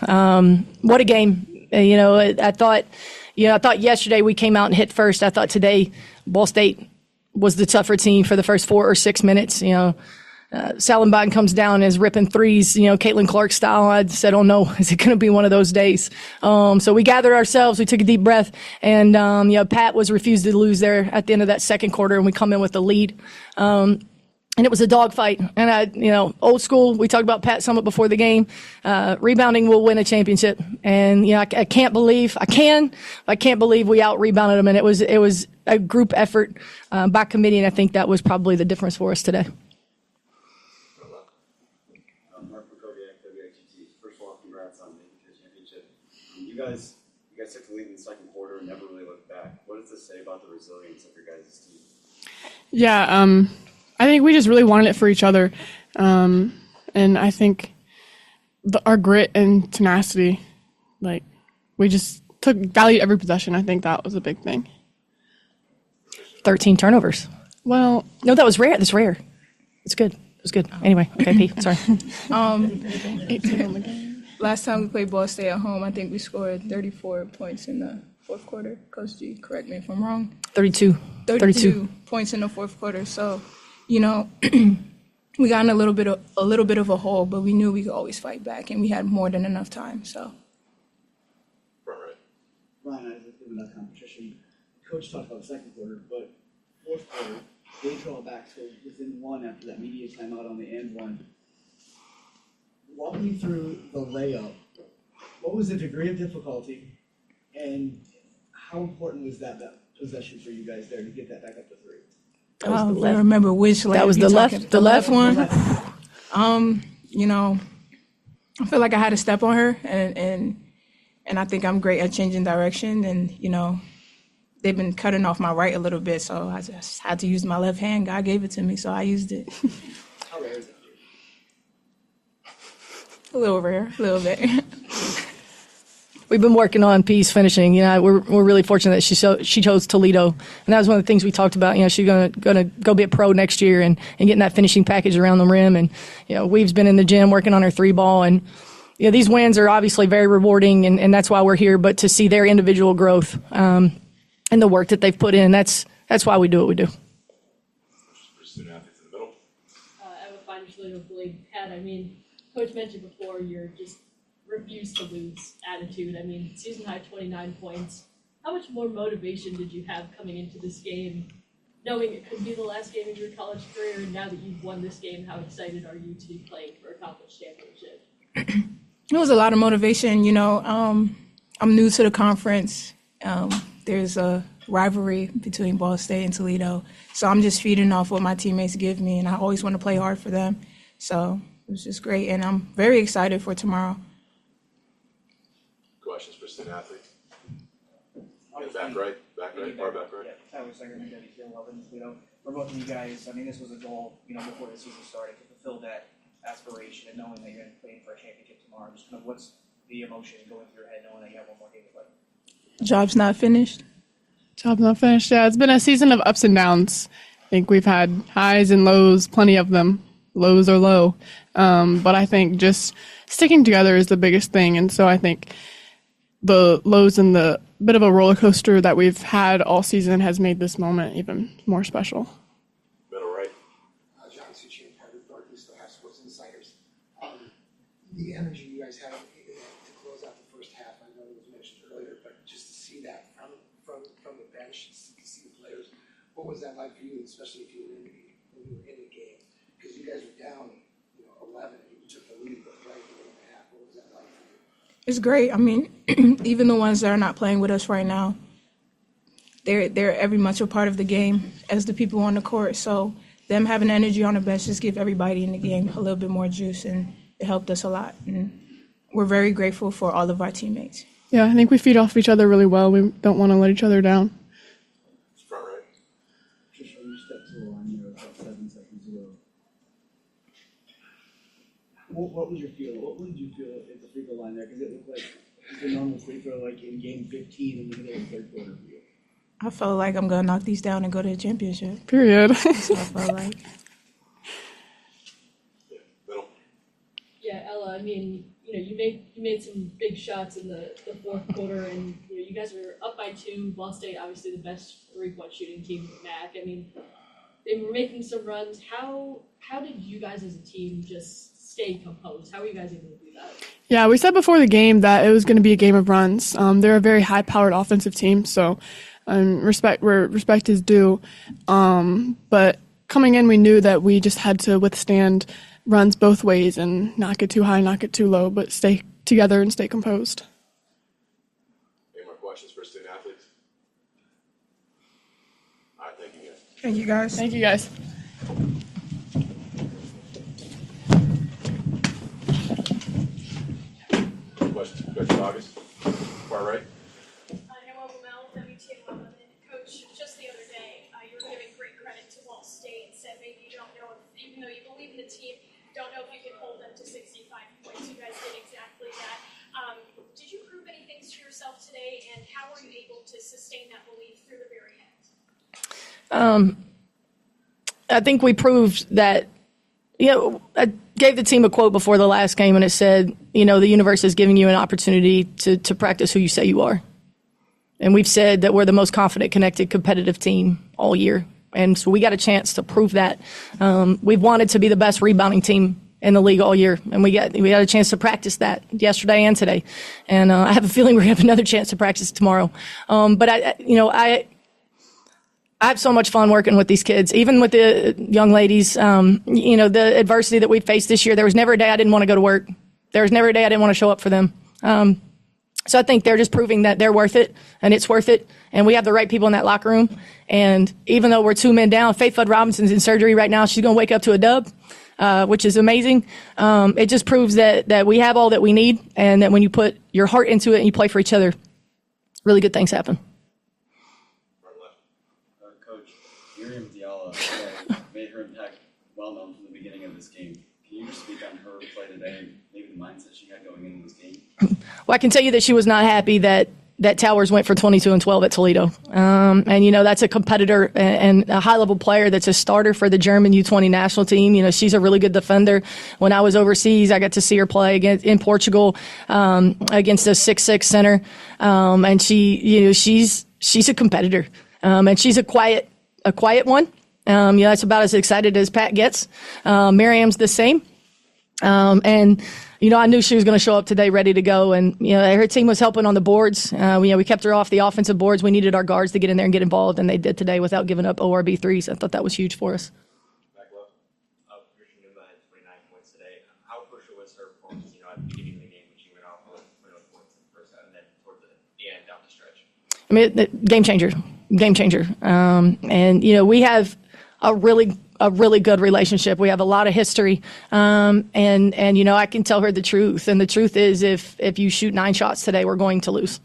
What a game. I thought yesterday we came out and hit first. I thought today Ball State was the tougher team for the first 4 or 6 minutes. Salenbottom comes down and is ripping threes, Caitlin Clark style. I said, oh no, is it going to be one of those days? So we gathered ourselves, we took a deep breath, and, Pat was refused to lose there at the end of that second quarter, and we come in with the lead. And it was a dogfight. And old school, we talked about Pat Summitt before the game. Rebounding will win a championship. And, I can't believe we out-rebounded them. And it was a group effort by committee, and I think that was probably the difference for us today. First of all, congrats on making the championship. You guys took the lead in the second quarter and never really looked back. What does this say about the resilience of your guys' team? Yeah, I think we just really wanted it for each other. And I think our grit and tenacity, we just valued every possession. I think that was a big thing. 13 turnovers. Well, no, that was rare. That's rare. It's good. It was good. Anyway, okay, P, sorry. 18 on the game. Last time we played Ball State at home, I think we scored 34 points in the fourth quarter. Coach G, correct me if I'm wrong. 32 points in the fourth quarter. So, we got in a little bit of a hole, but we knew we could always fight back, and we had more than enough time. So. Ryan, I was thinking about competition. Coach talked about the second quarter, but fourth quarter, they draw back to within one after that media timeout on the end one. Walk me through the layup. What was the degree of difficulty, and how important was that possession for you guys there to get that back up to three? I don't remember which layup. That was the left one. I feel like I had to step on her, and I think I'm great at changing direction, and they've been cutting off my right a little bit, so I just had to use my left hand. God gave it to me, so I used it. How rare is it? A little rare, a little bit. We've been working on P's finishing. We're really fortunate that she chose Toledo, and that was one of the things we talked about. She's gonna go be a pro next year and getting that finishing package around the rim. And Weave's been in the gym working on her 3-ball, and these wins are obviously very rewarding, and that's why we're here. But to see their individual growth and the work that they've put in, that's why we do what we do. Student athletes in the middle. I have a final Toledo believe. Pat, Coach mentioned before your just refuse to lose attitude. Season high 29 points. How much more motivation did you have coming into this game, knowing it could be the last game of your college career, and now that you've won this game, how excited are you to be playing for a conference championship? It was a lot of motivation. I'm new to the conference. There's a rivalry between Ball State and Toledo, so I'm just feeding off what my teammates give me, and I always want to play hard for them. So it was just great, and I'm very excited for tomorrow. Questions for student athletes? Back right. Yeah, Tyler Seger, WT11. For both of you guys, this was a goal, before the season started to fulfill that aspiration and knowing that you're going to play for a championship tomorrow. Just what's the emotion going through your head knowing that you have one more game to play? Job's not finished. Yeah, it's been a season of ups and downs. I think we've had highs and lows, plenty of them. Lows are low. But I think just sticking together is the biggest thing. And so I think the lows and the bit of a roller coaster that we've had all season has made this moment even more special. Middle right. John Succi and Harvard Barkley still have Sports Insiders. The energy you guys had to close out the first half, I know it was mentioned earlier, but just to see that from the bench, to see the players, what was that like for you, especially if you were in the game? Because you guys were down, 11, and you took the lead, but right in the half. What was that like for you? It's great. Even the ones that are not playing with us right now, they're every much a part of the game as the people on the court. So them having energy on the bench just give everybody in the game a little bit more juice, and it helped us a lot. And we're very grateful for all of our teammates. Yeah, I think we feed off each other really well. We don't want to let each other down. Front right. Just when you stepped to the line there about 7 seconds ago, what was your feel? What did you feel at the free throw line there? Because it looked like the normal free throw, like in game 15 in the middle of the third quarter for you. I felt like I'm going to knock these down and go to the championship. Period. That's what I felt like. Middle. Yeah, Ella, you made some big shots in the fourth quarter, and you guys are up by 2. Ball State, obviously the best 3-point shooting team in the MAC. I mean, they were making some runs. How did you guys as a team just stay composed? How were you guys able to do that? Yeah, we said before the game that it was going to be a game of runs. They're a very high-powered offensive team, so respect where respect is due. But coming in, we knew that we just had to withstand runs both ways and not get too high, not get too low, but stay together and stay composed. Any more questions for student athletes? All right, thank you guys. Thank you, guys. Thank you, guys. Questions, Coach August? Far right. Coach, just the other day, you were giving great credit to Ball State and said maybe you don't know if, even though you believe in the team, don't know if you can hold them to 65 points. You guys did exactly that. Did you prove anything to yourself today, and how were you able to sustain that belief through the very end? I think we proved that, I gave the team a quote before the last game, and it said, the universe is giving you an opportunity to practice who you say you are. And we've said that we're the most confident, connected, competitive team all year. And so we got a chance to prove that. We've wanted to be the best rebounding team in the league all year, and we got a chance to practice that yesterday and today. And I have a feeling we're going to have another chance to practice tomorrow. But I have so much fun working with these kids, even with the young ladies. The adversity that we faced this year, there was never a day I didn't want to go to work. There was never a day I didn't want to show up for them. So I think they're just proving that they're worth it, and it's worth it, and we have the right people in that locker room. And even though we're 2 men down, Faith Fudd Robinson's in surgery right now. She's going to wake up to a dub, which is amazing. It just proves that we have all that we need, and that when you put your heart into it and you play for each other, really good things happen. Coach, Miriam Diallo made her impact well known from the beginning of this game. Can you just speak on her play today and maybe the mindset she had going into this game? Well, I can tell you that she was not happy that Towers went for 22 and 12 at Toledo. And that's a competitor and a high-level player that's a starter for the German U20 national team. She's a really good defender. When I was overseas, I got to see her play in Portugal against a 6'6" center. And she's a competitor. And she's a quiet one. That's about as excited as Pat gets. Miriam's the same. I knew she was going to show up today ready to go, and her team was helping on the boards. We kept her off the offensive boards. We needed our guards to get in there and get involved, and they did today without giving up ORB threes. I thought that was huge for us. Back left, Christian Numa had 29 points today. How crucial was her performance? At the beginning of the game when she went off with 21 points in the first half, and then toward the end down the stretch. Game changer. We have a really good relationship. We have a lot of history. And I can tell her the truth. And the truth is if you shoot 9 shots today, we're going to lose.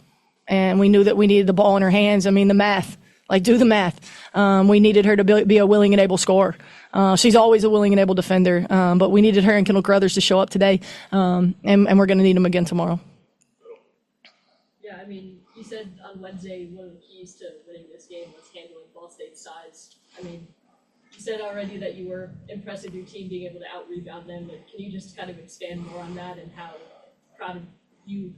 And we knew that we needed the ball in her hands. The math, do the math. We needed her to be a willing and able scorer. She's always a willing and able defender. But we needed her and Kendall Carruthers to show up today. And we're going to need them again tomorrow. Yeah, you said on Wednesday one of the keys to winning this game was handling Ball State's size. You said already that you were impressed with your team being able to out-rebound them, but can you just kind of expand more on that and how proud you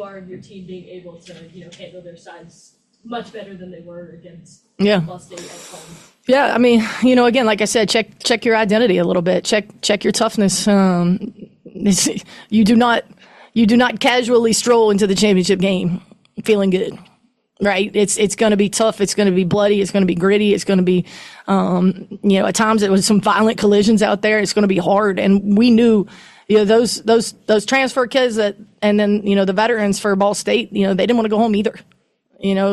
are of your team being able to, handle their size much better than they were against Ball State at home? Yeah, again, like I said, check your identity a little bit. Check your toughness. You do not casually stroll into the championship game feeling good. Right. It's going to be tough. It's going to be bloody. It's going to be gritty. It's going to be, at times there was some violent collisions out there. It's going to be hard. And we knew, those transfer kids and then, the veterans for Ball State, they didn't want to go home either,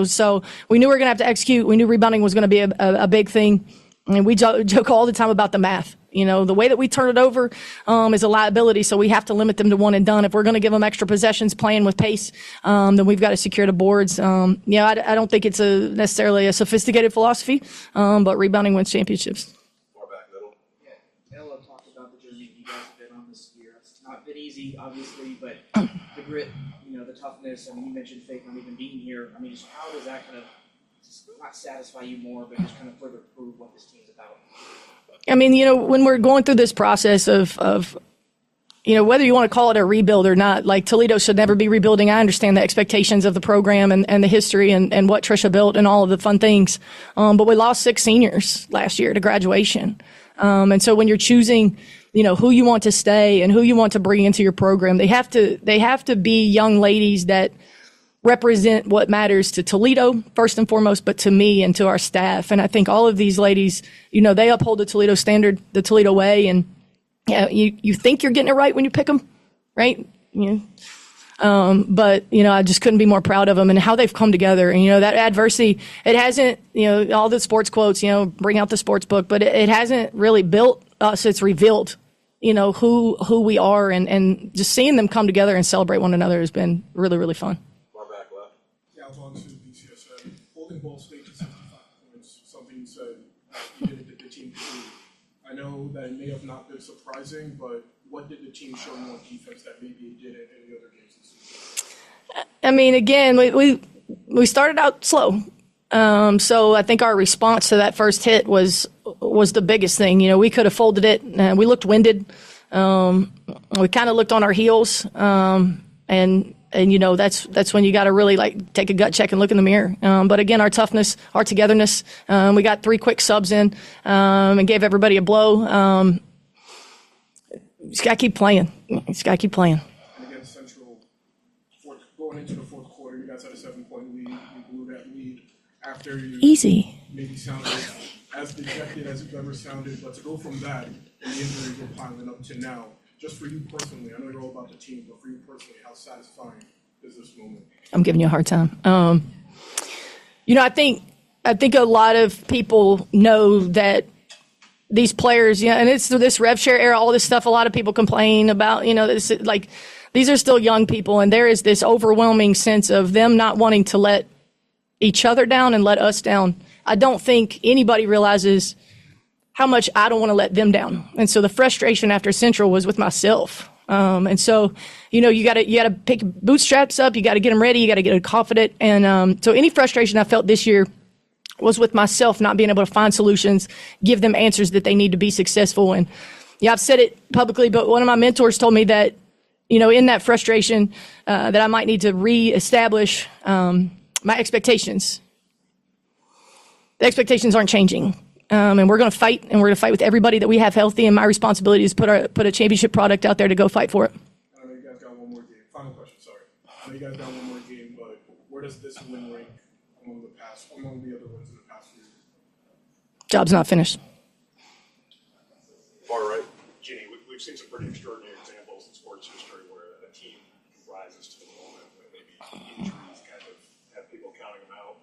so we knew we were going to have to execute. We knew rebounding was going to be a big thing. And we joke all the time about the math. The way that we turn it over is a liability, so we have to limit them to one and done. If we're going to give them extra possessions playing with pace, then we've got to secure the boards. I don't think it's necessarily a sophisticated philosophy, but rebounding wins championships. Far back middle. Yeah, Ella talked about the journey you guys have been on this year. It's not been easy, obviously, but the grit, the toughness. You mentioned Faith not even being here. Just how does that kind of not satisfy you more, but just kind of further prove what this team's about? When we're going through this process of whether you want to call it a rebuild or not, like Toledo should never be rebuilding. I understand the expectations of the program and the history and what Trisha built and all of the fun things. But we lost 6 seniors last year to graduation. And so when you're choosing, who you want to stay and who you want to bring into your program, they have to be young ladies that represent what matters to Toledo first and foremost, but to me and to our staff. And I think all of these ladies, they uphold the Toledo standard, the Toledo way, and you think you're getting it right when you pick them, right? But I just couldn't be more proud of them and how they've come together. And that adversity, it hasn't, all the sports quotes, bring out the sports book, but it hasn't really built us. It's revealed, who we are, and just seeing them come together and celebrate one another has been really, really fun. Far back left. Yeah, I was on to BCSN. Holding Ball State to 65 points, something you said you did the team could do. I know that it may have not been surprising, but what did the team show you on defense that maybe it did in any other games this season? I mean, again, we started out slow. So I think our response to that first hit was the biggest thing. We could have folded it. We looked winded. We kind of looked on our heels. And that's when you got to really take a gut check and look in the mirror. But again, our toughness, our togetherness, we got 3 quick subs in, and gave everybody a blow. Just got to keep playing. Just got to keep playing. And against Central, going into the fourth quarter, you guys had a 7-point lead. You blew that lead after you Easy. maybe sounded as dejected as you've ever sounded. But to go from that and the injuries were piling up to now, just for you personally, I know you're all about the team, but for you personally, how satisfying is this moment? I'm giving you a hard time. I think a lot of people know that these players, and it's this rev share era, all this stuff. A lot of people complain about, this, these are still young people, and there is this overwhelming sense of them not wanting to let each other down and let us down. I don't think anybody realizes how much I don't want to let them down. And so the frustration after Central was with myself. And so, you gotta pick bootstraps up. You gotta get them ready. You gotta get confident. And, so any frustration I felt this year was with myself, not being able to find solutions, give them answers that they need to be successful. And I've said it publicly, but one of my mentors told me that, in that frustration, that I might need to reestablish, my expectations. The expectations aren't changing. And we're going to fight, and we're going to fight with everybody that we have healthy. And my responsibility is put a championship product out there to go fight for it. I know you guys got one more game. Final question, sorry. I know you guys got one more game, but where does this win rank among the other ones in the past few years? Job's not finished. Far right. Ginny, we've seen some pretty extraordinary examples in sports history where a team rises to the moment when maybe injuries kind of have people counting them out.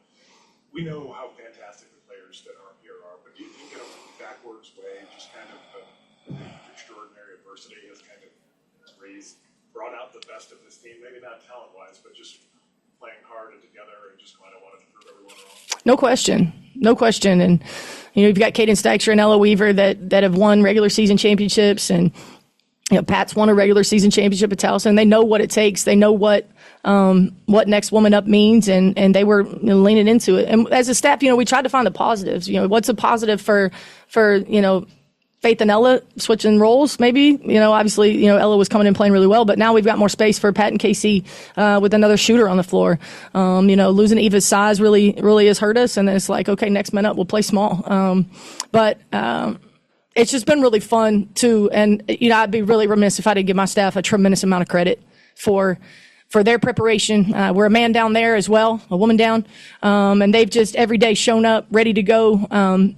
We know how fantastic the players that are here are, but do you think in a backwards way, just kind of the extraordinary adversity has kind of brought out the best of this team? Maybe not talent-wise, but just playing hard and together and just kind of wanted to prove everyone wrong. No question. And, you've got Kaden Staksher and Ella Weaver that have won regular season championships. And, Pat's won a regular season championship at Towson. They know what it takes. They know what next woman up means. And they were leaning into it. And as a staff, we tried to find the positives. What's a positive for Faith and Ella switching roles, maybe. Obviously, Ella was coming in playing really well, but now we've got more space for Pat and Casey with another shooter on the floor. Losing Eva's size really has hurt us, and then it's like, okay, next man up, we'll play small. But it's just been really fun, too, and, I'd be really remiss if I didn't give my staff a tremendous amount of credit for their preparation. We're a man down there as well, a woman down, and they've just every day shown up, ready to go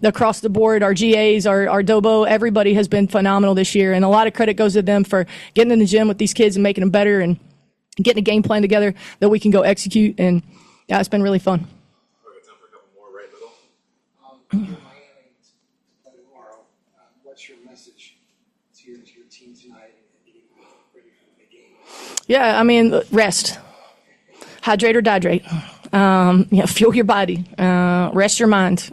across the board. Our GAs, our Dobo, everybody has been phenomenal this year, and a lot of credit goes to them for getting in the gym with these kids and making them better and getting a game plan together that we can go execute, and yeah, it's been really fun. We've got time for a couple more, right, Little? You're Miami tomorrow. What's your message to your team tonight and getting ready for the big game? Yeah, I mean, rest. Hydrate or dihydrate. Fuel your body. Rest your mind.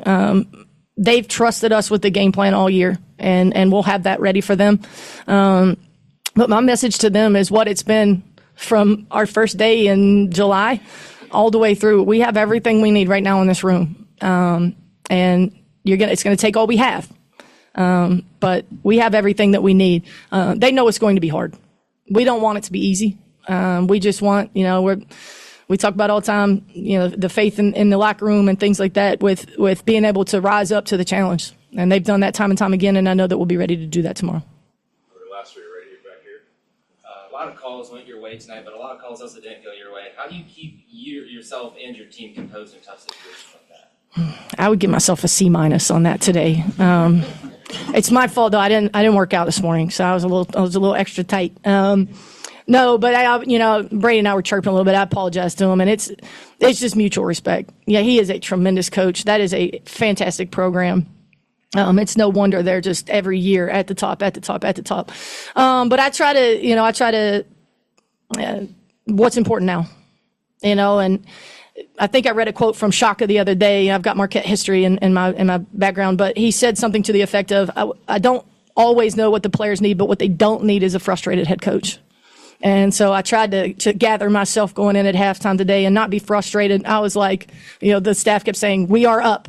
They've trusted us with the game plan all year, and we'll have that ready for them. But my message to them is what it's been from our first day in July all the way through. We have everything we need right now in this room. And it's going to take all we have. But we have everything that we need. They know it's going to be hard. we don't want it to be easy. We just want, we talk about all the time, the faith in the locker room and things like that with being able to rise up to the challenge. And they've done that time and time again, and I know that we'll be ready to do that tomorrow. Last year, right here, back here. A lot of calls went your way tonight, but a lot of calls also didn't go your way. How do you keep yourself and your team composed in tough situations like that? I would give myself a C- on that today. It's my fault though. I didn't work out this morning, so I was a little extra tight. No, but Brady and I were chirping a little bit. I apologize to him, and it's just mutual respect. Yeah, he is a tremendous coach. That is a fantastic program. It's no wonder they're just every year at the top. But I try to, what's important now, and I think I read a quote from Shaka the other day. I've got Marquette history in my background, but he said something to the effect of, I don't always know what the players need, but what they don't need is a frustrated head coach. And so I tried to gather myself going in at halftime today and not be frustrated. I was like, the staff kept saying, we are up.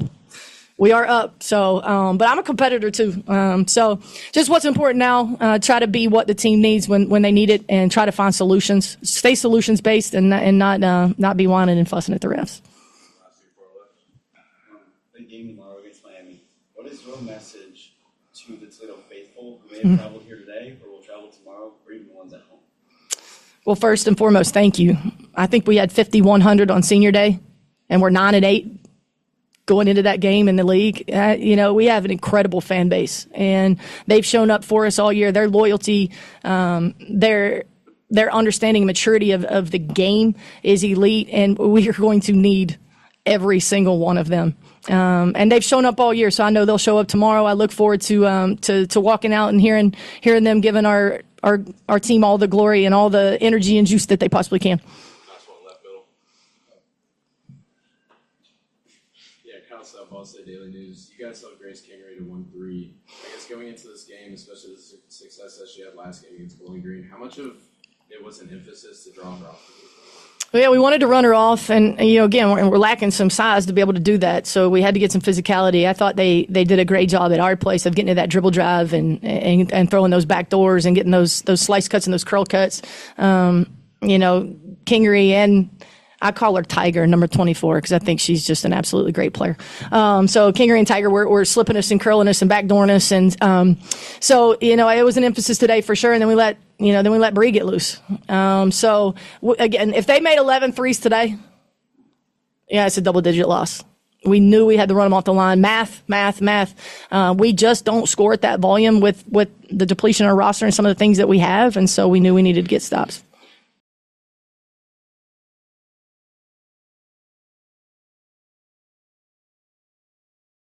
So, but I'm a competitor too. So just what's important now, try to be what the team needs when they need it and try to find solutions, stay solutions based and not be whining and fussing at the refs. The game tomorrow against Miami. What is your message to the Toledo faithful who may have traveled here today or will travel tomorrow or even the ones at home? Well, first and foremost, thank you. I think we had 5,100 on senior day and we're 9-8. Going into that game in the league, we have an incredible fan base, and they've shown up for us all year. Their loyalty, their understanding and maturity of the game is elite, and we are going to need every single one of them. And they've shown up all year, so I know they'll show up tomorrow. I look forward to walking out and hearing them giving our team all the glory and all the energy and juice that they possibly can. Ball State Daily News. You guys held Grace Kingery to 1-3. I guess going into this game, especially the success that she had last game against Bowling Green, how much of it was an emphasis to draw her off? Well, yeah, we wanted to run her off, and again, we're lacking some size to be able to do that, so we had to get some physicality. I thought they did a great job at our place of getting to that dribble drive and throwing those back doors and getting those slice cuts and those curl cuts. Kingery and I call her Tiger, number 24, because I think she's just an absolutely great player. So Kingery and Tiger were slipping us and curling us and backdooring us, and so it was an emphasis today for sure. And then we let Bree get loose. Again, if they made 11 threes today, yeah, it's a double-digit loss. We knew we had to run them off the line. Math. We just don't score at that volume with the depletion of our roster and some of the things that we have, and so we knew we needed to get stops.